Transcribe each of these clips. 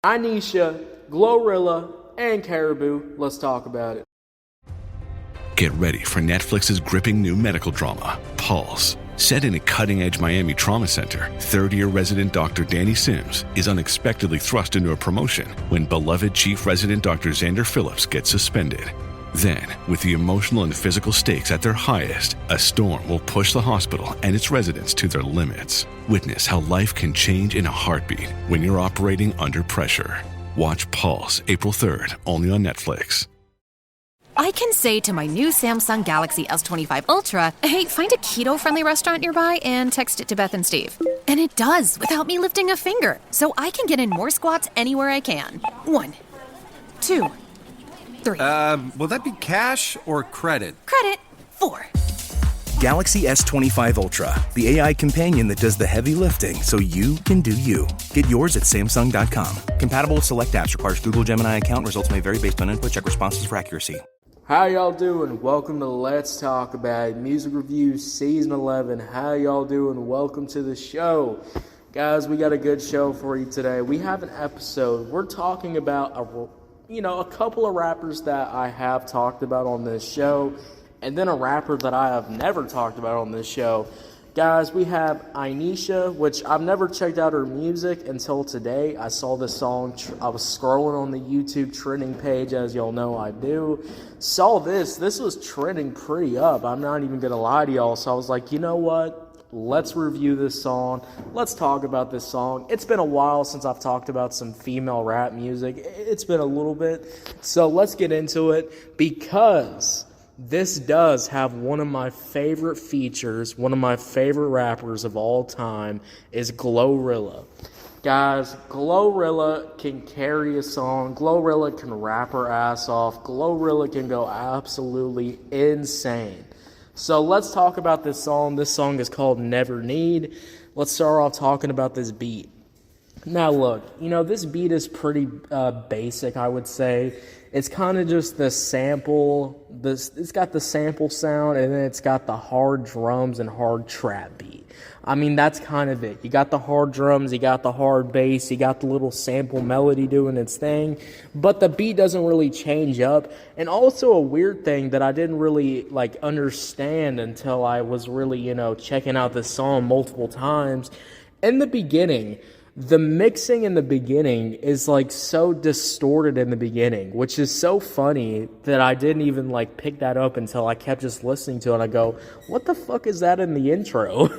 Anycia, GloRilla, and KARRAHBOO. Let's talk about it. Get ready for Netflix's gripping new medical drama, Pulse. Set in a cutting-edge Miami trauma center, third-year resident Dr. Danny Sims is unexpectedly thrust into a promotion when beloved chief resident Dr. Xander Phillips gets suspended. Then, with the emotional and physical stakes at their highest, a storm will push the hospital and its residents to their limits. Witness how life can change in a heartbeat when you're operating under pressure. Watch Pulse April 3rd, only on Netflix. I can say to my new Samsung Galaxy S25 Ultra, hey, find a keto-friendly restaurant nearby and text it to Beth and Steve. And it does, without me lifting a finger. So I can get in more squats anywhere I can. 1, 2, 3. Will that be cash or credit? Credit. 4. Galaxy S25 Ultra, the AI companion that does the heavy lifting so you can do you. Get yours at Samsung.com. Compatible with select apps. Requires Google Gemini account. Results may vary based on input. Check responses for accuracy. How y'all doing? Welcome to Let's Talk About It. Music Reviews Season 11. How y'all doing? Welcome to the show. Guys, we got a good show for you today. We have an episode. We're talking about a couple of rappers that I have talked about on this show, and then a rapper that I have never talked about on this show. Guys, we have Anycia, which I've never checked out her music until today. I saw this song. I was scrolling on the YouTube trending page, as y'all know I do. Saw this. This was trending pretty up. I'm not even going to lie to y'all. So I was like, you know what? Let's review this song. Let's talk about this song. It's been a while since I've talked about some female rap music. It's been a little bit. So let's get into it, because this does have one of my favorite features. One of my favorite rappers of all time is GloRilla. Guys, GloRilla can carry a song. GloRilla can rap her ass off. GloRilla can go absolutely insane. So let's talk about this song. This song is called Never Need. Let's start off talking about this beat. Now look, this beat is pretty basic, I would say. It's kind of just the sample. It's got the sample sound, and then it's got the hard drums and hard trap beat. I mean, that's kind of it. You got the hard drums, you got the hard bass, you got the little sample melody doing its thing, but the beat doesn't really change up. And also a weird thing that I didn't really understand until I was really, checking out this song multiple times. In the beginning, the mixing in the beginning is so distorted in the beginning, which is so funny that I didn't even pick that up until I kept just listening to it. And I go, what the fuck is that in the intro?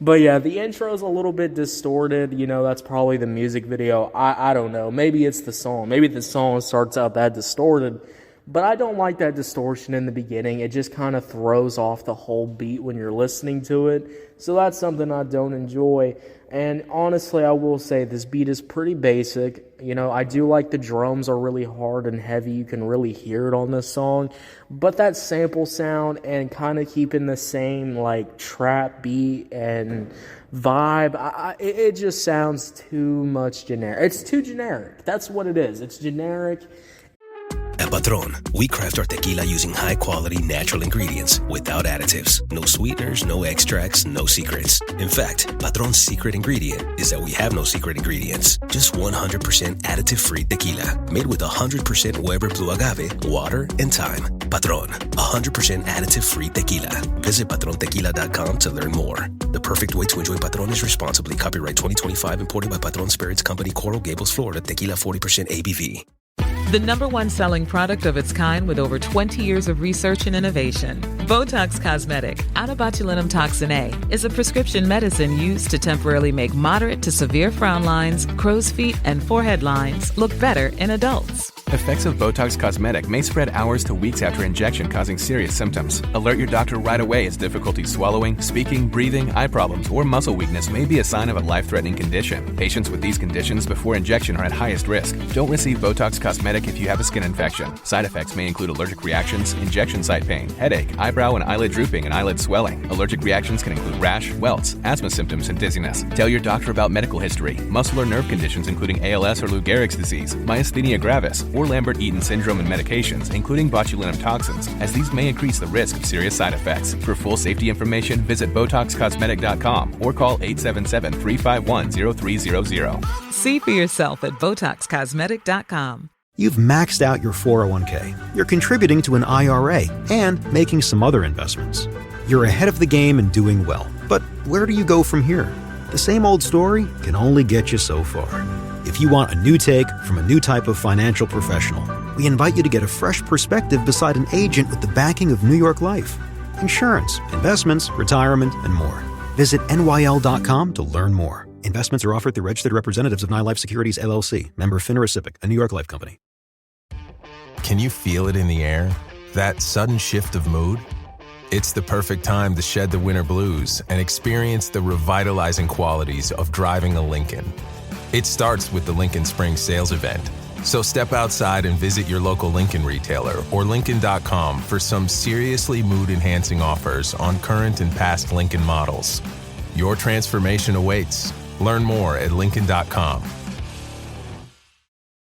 But yeah, the intro is a little bit distorted. That's probably the music video. I don't know. Maybe it's the song. Maybe the song starts out that distorted. But I don't like that distortion in the beginning. It just kind of throws off the whole beat when you're listening to it. So that's something I don't enjoy. And honestly, I will say this beat is pretty basic. I do like the drums are really hard and heavy. You can really hear it on this song. But that sample sound and kind of keeping the same trap beat and vibe, it just sounds too much generic. It's too generic. That's what it is. It's generic. At Patron, we craft our tequila using high-quality natural ingredients without additives. No sweeteners, no extracts, no secrets. In fact, Patron's secret ingredient is that we have no secret ingredients. Just 100% additive-free tequila, made with 100% Weber Blue Agave, water, and thyme. Patron, 100% additive-free tequila. Visit patrontequila.com to learn more. The perfect way to enjoy Patron is responsibly. Copyright 2025, imported by Patron Spirits Company, Coral Gables, Florida. Tequila 40% ABV. The #1 selling product of its kind with over 20 years of research and innovation. Botox Cosmetic, onabotulinum toxin A, is a prescription medicine used to temporarily make moderate to severe frown lines, crow's feet, and forehead lines look better in adults. Effects of Botox Cosmetic may spread hours to weeks after injection, causing serious symptoms. Alert your doctor right away as difficulty swallowing, speaking, breathing, eye problems, or muscle weakness may be a sign of a life-threatening condition. Patients with these conditions before injection are at highest risk. Don't receive Botox Cosmetic if you have a skin infection. Side effects may include allergic reactions, injection site pain, headache, eyebrow and eyelid drooping, and eyelid swelling. Allergic reactions can include rash, welts, asthma symptoms, and dizziness. Tell your doctor about medical history, muscle or nerve conditions including ALS or Lou Gehrig's disease, myasthenia gravis, or Lambert-Eaton syndrome and medications, including botulinum toxins, as these may increase the risk of serious side effects. For full safety information, visit BotoxCosmetic.com or call 877-351-0300. See for yourself at BotoxCosmetic.com. You've maxed out your 401k, you're contributing to an IRA, and making some other investments. You're ahead of the game and doing well. But where do you go from here? The same old story can only get you so far. If you want a new take from a new type of financial professional, we invite you to get a fresh perspective beside an agent with the backing of New York Life. Insurance, investments, retirement, and more. Visit NYL.com to learn more. Investments are offered through registered representatives of NYLife Securities, LLC, member FINRA SIPC, a New York Life company. Can you feel it in the air? That sudden shift of mood? It's the perfect time to shed the winter blues and experience the revitalizing qualities of driving a Lincoln. It starts with the Lincoln Spring Sales Event. So step outside and visit your local Lincoln retailer or Lincoln.com for some seriously mood-enhancing offers on current and past Lincoln models. Your transformation awaits. Learn more at Lincoln.com.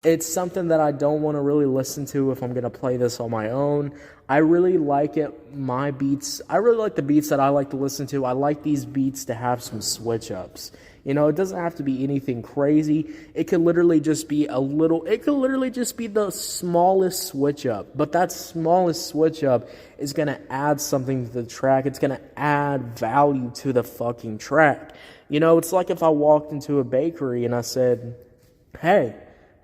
It's something that I don't want to really listen to if I'm going to play this on my own. I really like it, my beats. I really like the beats that I like to listen to. I like these beats to have some switch-ups. You know, it doesn't have to be anything crazy. It could literally just be the smallest switch-up. But that smallest switch-up is going to add something to the track. It's going to add value to the fucking track. You know, it's like if I walked into a bakery and I said, hey,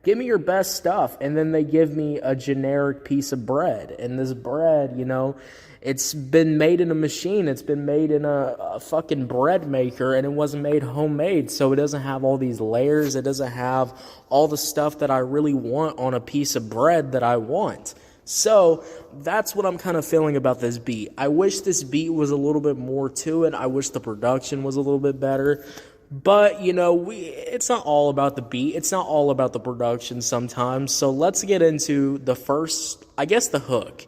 give me your best stuff. And then they give me a generic piece of bread. And this bread, you know, it's been made in a machine. It's been made in a fucking bread maker, and it wasn't made homemade. So it doesn't have all these layers. It doesn't have all the stuff that I really want on a piece of bread that I want. So that's what I'm kind of feeling about this beat. I wish this beat was a little bit more to it. I wish the production was a little bit better. But, you know, it's not all about the beat. It's not all about the production sometimes. So let's get into the first, I guess, the hook.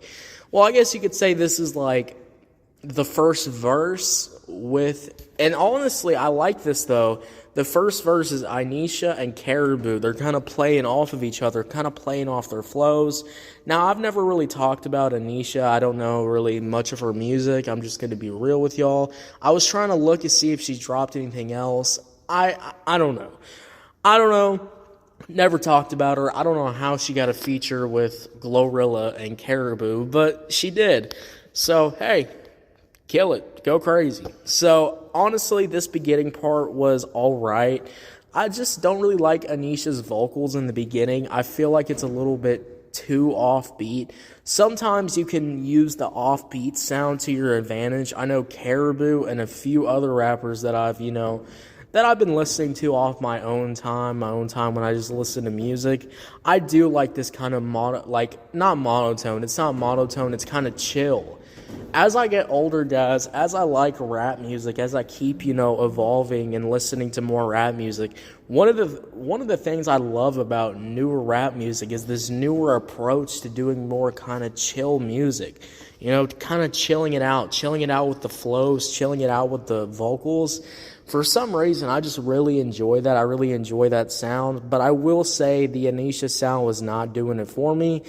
Well, I guess you could say this is like the first verse with, and honestly, I like this though. The first verse is Anycia and KARRAHBOO. They're kind of playing off of each other, kind of playing off their flows. Now, I've never really talked about Anycia. I don't know really much of her music. I'm just going to be real with y'all. I was trying to look to see if she's dropped anything else. I don't know. I don't know. Never talked about her. I don't know how she got a feature with GloRilla and KARRAHBOO, but she did. So, hey, kill it. Go crazy. So, honestly, this beginning part was all right. I just don't really like Anicia's vocals in the beginning. I feel like it's a little bit too offbeat. Sometimes you can use the offbeat sound to your advantage. I know KARRAHBOO and a few other rappers that I've been listening to off my own time when I just listen to music. I do like this kind of not monotone. It's not monotone. It's kind of chill. As I get older, guys, as I like rap music, as I keep, evolving and listening to more rap music, one of the things I love about newer rap music is this newer approach to doing more kind of chill music. Kind of chilling it out with the flows, chilling it out with the vocals. For some reason, I just really enjoy that. I really enjoy that sound. But I will say the Anycia sound was not doing it for me.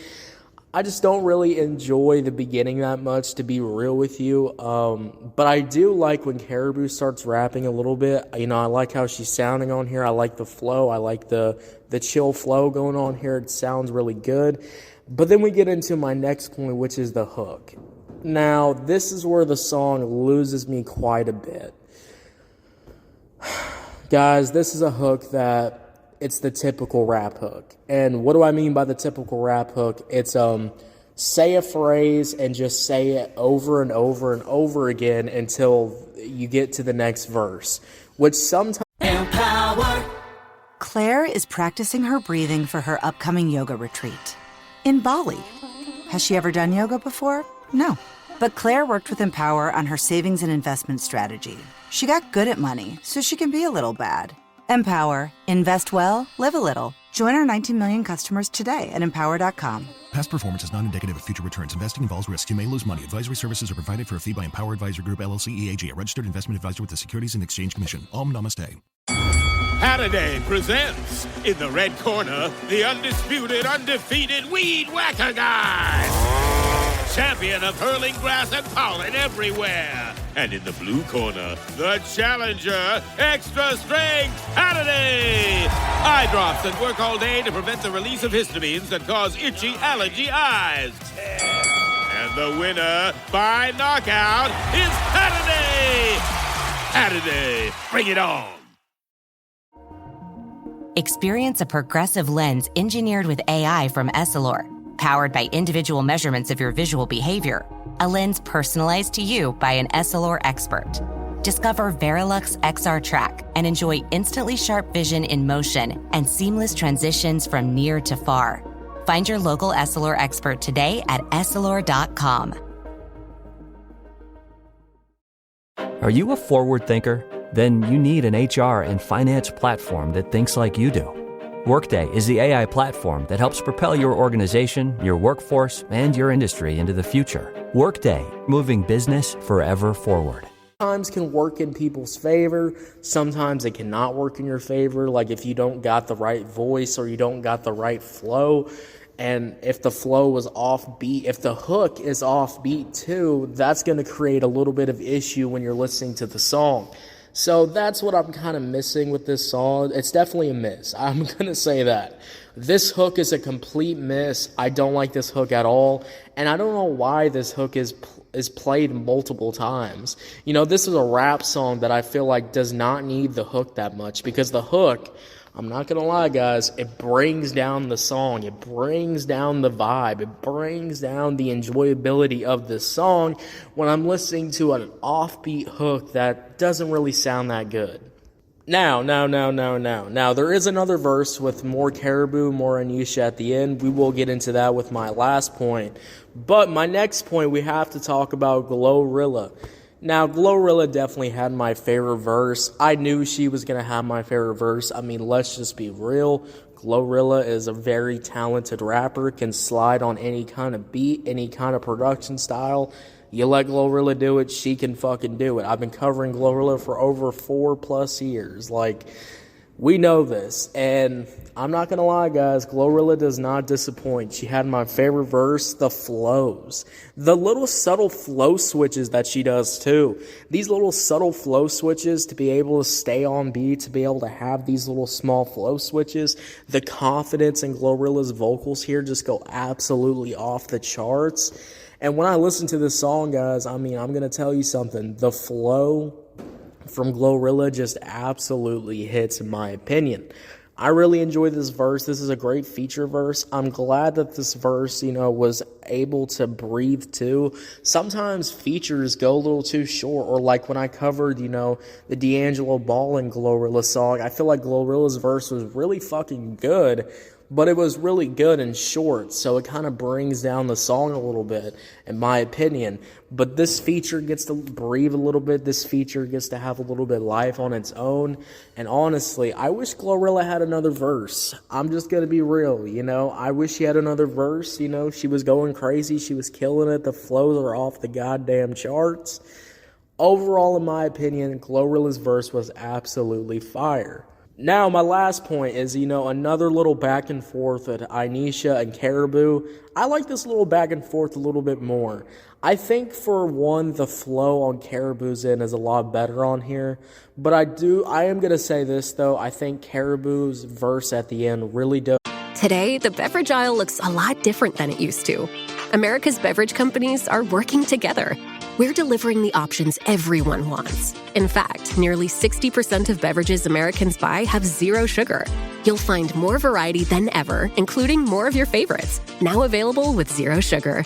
I just don't really enjoy the beginning that much, to be real with you. But I do like when KARRAHBOO starts rapping a little bit. I like how she's sounding on here. I like the flow. I like the chill flow going on here. It sounds really good. But then we get into my next point, which is the hook. Now, this is where the song loses me quite a bit. Guys, this is a hook that it's the typical rap hook. And what do I mean by the typical rap hook? It's say a phrase and just say it over and over and over again until you get to the next verse, which sometimes... Claire is practicing her breathing for her upcoming yoga retreat in Bali. Has she ever done yoga before? No. But Claire worked with Empower on her savings and investment strategy. She got good at money, so she can be a little bad. Empower. Invest well, live a little. Join our 19 million customers today at empower.com. Past performance is not indicative of future returns. Investing involves risk. You may lose money. Advisory services are provided for a fee by Empower Advisor Group, LLC, EAG, a registered investment advisor with the Securities and Exchange Commission. Om Namaste. Halliday presents, in the red corner, the undisputed, undefeated Weed Whacker Guy. Champion of hurling grass and pollen everywhere. And in the blue corner, the challenger, extra strength Halliday. Eye drops that work all day to prevent the release of histamines that cause itchy allergy eyes. And the winner by knockout is Halliday. Halliday, bring it on. Experience a progressive lens engineered with AI from Essilor, powered by individual measurements of your visual behavior. A lens personalized to you by an Essilor expert. Discover Verilux XR Track and enjoy instantly sharp vision in motion and seamless transitions from near to far. Find your local Essilor expert today at Essilor.com. Are you a forward thinker? Then you need an HR and finance platform that thinks like you do. Workday is the AI platform that helps propel your organization, your workforce, and your industry into the future. Workday, moving business forever forward. Sometimes can work in people's favor. Sometimes it cannot work in your favor. Like if you don't got the right voice or you don't got the right flow. And if the flow was offbeat, if the hook is offbeat too, that's going to create a little bit of issue when you're listening to the song. So that's what I'm kind of missing with this song. It's definitely a miss. I'm going to say that. This hook is a complete miss. I don't like this hook at all. And I don't know why this hook is played multiple times. You know, this is a rap song that I feel like does not need the hook that much, because the hook, I'm not going to lie, guys, it brings down the song. It brings down the vibe. It brings down the enjoyability of the song when I'm listening to an offbeat hook that doesn't really sound that good. Now, there is another verse with more KARRAHBOO, more Anycia at the end. We will get into that with my last point. But my next point, we have to talk about GloRilla. Now, GloRilla definitely had my favorite verse. I knew she was going to have my favorite verse. I mean, let's just be real. GloRilla is a very talented rapper, can slide on any kind of beat, any kind of production style. You let GloRilla do it, she can fucking do it. I've been covering GloRilla for over 4+ years. Like, we know this. And I'm not going to lie, guys, GloRilla does not disappoint. She had my favorite verse, the flows. The little subtle flow switches that she does, too. These little subtle flow switches, to be able to stay on beat, to be able to have these little small flow switches. The confidence in GloRilla's vocals here just go absolutely off the charts. And when I listen to this song, guys, I mean, I'm going to tell you something. The flow from GloRilla just absolutely hits, in my opinion. I really enjoy this verse. This is a great feature verse. I'm glad that this verse, was able to breathe too. Sometimes features go a little too short, or like when I covered, the D'Angelo Ballin GloRilla song, I feel like GloRilla's verse was really fucking good, but it was really good and short, so it kind of brings down the song a little bit, in my opinion. But this feature gets to breathe a little bit. This feature gets to have a little bit of life on its own. And honestly, I wish GloRilla had another verse. I'm just going to be real, I wish she had another verse. She was going crazy. She was killing it. The flows are off the goddamn charts. Overall, in my opinion, GloRilla's verse was absolutely fire. Now, my last point is, another little back and forth at Anycia and KARRAHBOO. I like this little back and forth a little bit more. I think, for one, the flow on KARRAHBOO's end is a lot better on here. But I am going to say this, though. I think KARRAHBOO's verse at the end really does. Today, the beverage aisle looks a lot different than it used to. America's beverage companies are working together. We're delivering the options everyone wants. In fact, nearly 60% of beverages Americans buy have zero sugar. You'll find more variety than ever, including more of your favorites, now available with zero sugar.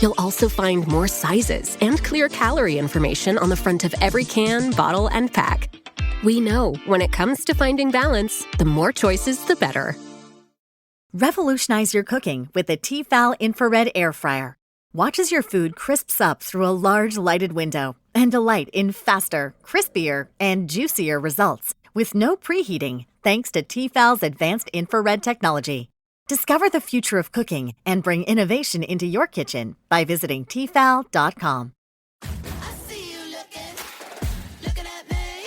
You'll also find more sizes and clear calorie information on the front of every can, bottle, and pack. We know when it comes to finding balance, the more choices, the better. Revolutionize your cooking with the Tefal Infrared Air Fryer. Watch as your food crisps up through a large lighted window and delight in faster, crispier, and juicier results with no preheating, thanks to Tefal's advanced infrared technology. Discover the future of cooking and bring innovation into your kitchen by visiting Tefal.com.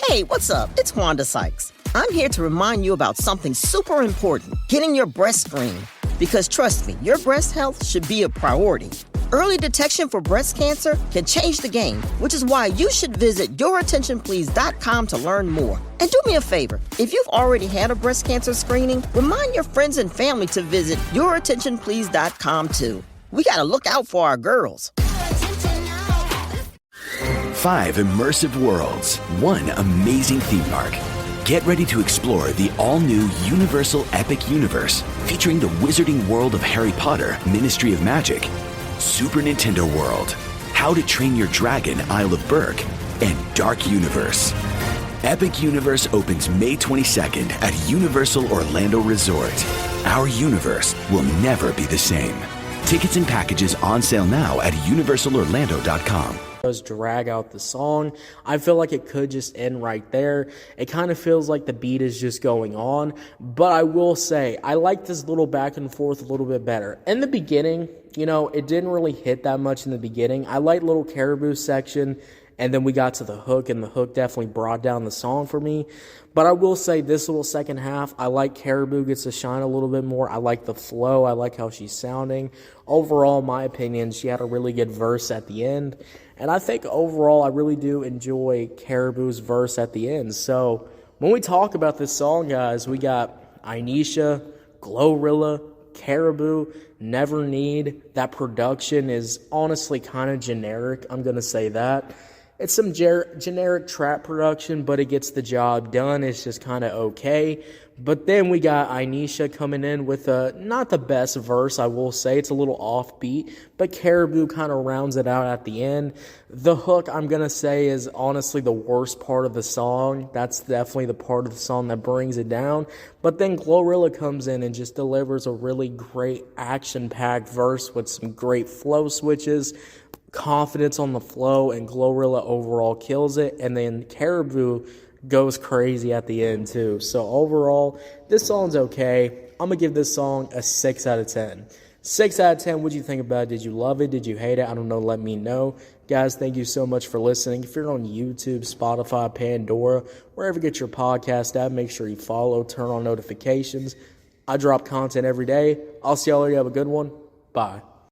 Hey, what's up? It's Wanda Sykes. I'm here to remind you about something super important, getting your breast screened. Because trust me, your breast health should be a priority. Early detection for breast cancer can change the game, which is why you should visit yourattentionplease.com to learn more. And do me a favor, if you've already had a breast cancer screening, remind your friends and family to visit yourattentionplease.com too. We gotta look out for our girls. 5 immersive worlds, 1 amazing theme park. Get ready to explore the all-new Universal Epic Universe, featuring the wizarding world of Harry Potter, Ministry of Magic, Super Nintendo World, How to Train Your Dragon, Isle of Berk, and Dark Universe. Epic Universe opens May 22nd at Universal Orlando Resort. Our universe will never be the same. Tickets and packages on sale now at universalorlando.com. Does drag out the song. I feel like it could just end right there. It kind of feels like the beat is just going on, but I will say I like this little back and forth a little bit better. In the beginning, it didn't really hit that much in the beginning. I like little karrahboo section, and then we got to the hook, and the hook definitely brought down the song for me. But I will say this little second half, I like karrahboo gets to shine a little bit more. I like the flow. I like how she's sounding. Overall, in my opinion, she had a really good verse at the end. And I think overall, I really do enjoy karrahboo's verse at the end. So when we talk about this song, guys, we got Anycia, GloRilla, karrahboo, Never Need. That production is honestly kind of generic. I'm going to say that. It's some generic trap production, but it gets the job done. It's just kind of okay. But then we got Anycia coming in with not the best verse, I will say. It's a little offbeat, but karrahboo kind of rounds it out at the end. The hook, I'm going to say, is honestly the worst part of the song. That's definitely the part of the song that brings it down. But then GloRilla comes in and just delivers a really great action-packed verse with some great flow switches, confidence on the flow, and GloRilla overall kills it. And then karrahboo goes crazy at the end too. So overall, this song's okay. I'm gonna give this song a 6 out of 10. 6 out of 10. What'd you think about it? Did you love it? Did you hate it? I don't know. Let me know. Guys, thank you so much for listening. If you're on YouTube, Spotify, Pandora, wherever you get your podcast at, make sure you follow, turn on notifications. I drop content every day. I'll see y'all later. Have a good one. Bye.